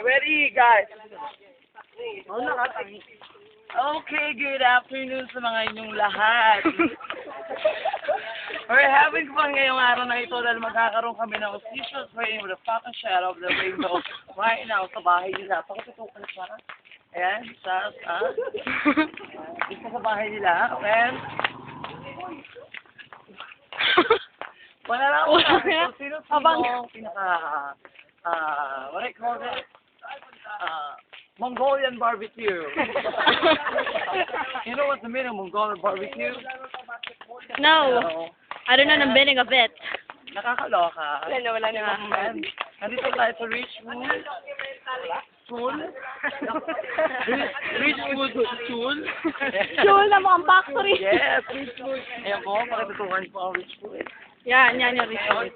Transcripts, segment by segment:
Ready, guys? Okay, good afternoon sa mga inyong lahat. We're having fun ngayong araw na ito dahil magkakaroon kami ng official frame with a fucking shadow of the rainbow right now sa bahay nila. Pakitutukan siya. Ayan, dito sa bahay nila. Okay? Wala lang ako na. Sino pinaka, what I call it? Mongolian barbecue. You know what's the meaning of Mongolian barbecue? No. I don't know the meaning of it. Nakakaloka. Wala na. Nandito tayo sa Rich Food. Rich Food School. School na mukhang factory. Yes, Rich Food. Ayan po, pakitutukan po ang Rich Food. Yan yung rich food.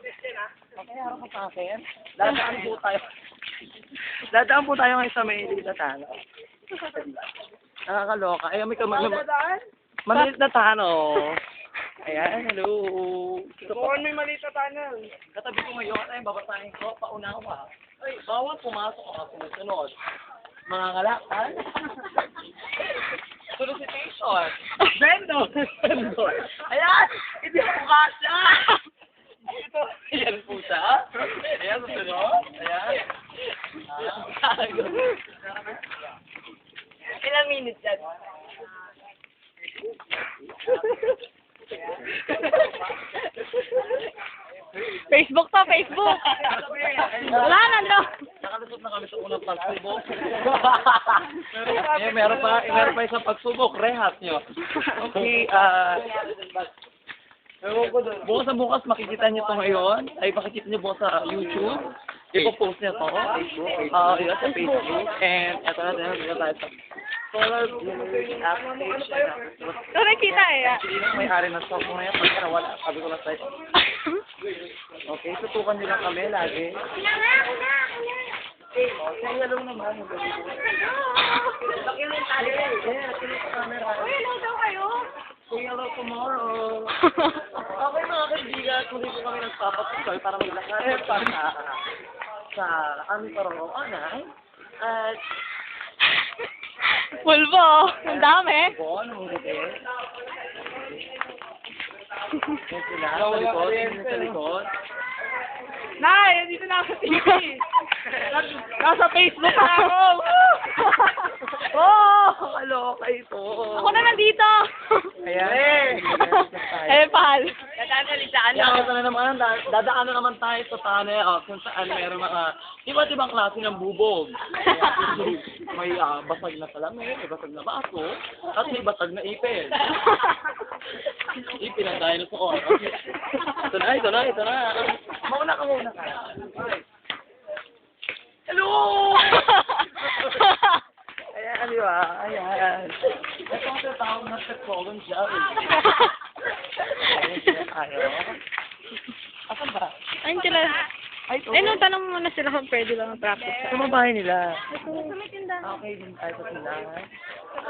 Okay, harap mo sa akin. Dadaan po tayo ngayon sa may Litatano. Nakakaloka. Ayan, may maliit na tano. Ayan, hello. Doon may maliit na tanan. Katabi ko ngayon, ay babasahin ko, paunawa ka. Ay, bawal pumasok ka, sumusunod. Mga ngalakal. Solicitation. Vendor. Ayan, hindi ako kasya. Ito, ayan po siya. Ayan, susunod. Ayan. Ilang minutes yan? Facebook to, Facebook. Wala na, no? Nakalusot na kami sa unang pagsubok. Meron pa isang pagsubok. Rehat nyo. Okay, bukas sa bukas makikita nyo to ngayon. Ay, makikita nyo bukas sa YouTube. Ipo-post nyo to. Yun sa Facebook. And, eto na tayo sa solar viewing application. Ito nakita eh. Actually, may-ari ng shop mo ngayon. Pagka nawala, sabi ko lang sa'yo. Okay, tutukan nyo lang kami lagi. Say hello naman. Pakilin tayo. Yeah, pakilin sa camera. Hello daw kayo. Say hello tomorrow. Okay mga kaibigan, kung dito kami nagpapatuloy para maglakad sa aming paroonan. At Pulbo. Ang dami. bon, ang gabi. Yan sila, sa likod, sa likod. Nay, dito na ako sa TV. Nasa Facebook na ako. Kaloka ito. Ako na nandito. Ayan. Pal. Dadaan Dadaanan naman tayo sa tunnel kung saan meron mga iba't ibang klase ng bubog. Ayan, may basag na salamin, may basag na baso, at may basag na ipin. Ipin ang dinosaur. Ito na. Mauna ka. Hello! Ayan, di ba? Ayan. Ito ang tatawag na petroleum jelly. Ayan sila tayo. Asan ba? Ayun sila. No, tanong mo na sila kung pwede lang ang practice. Sa bahay nila. Sa may tindahan. Okay, din tayo sa tindahan.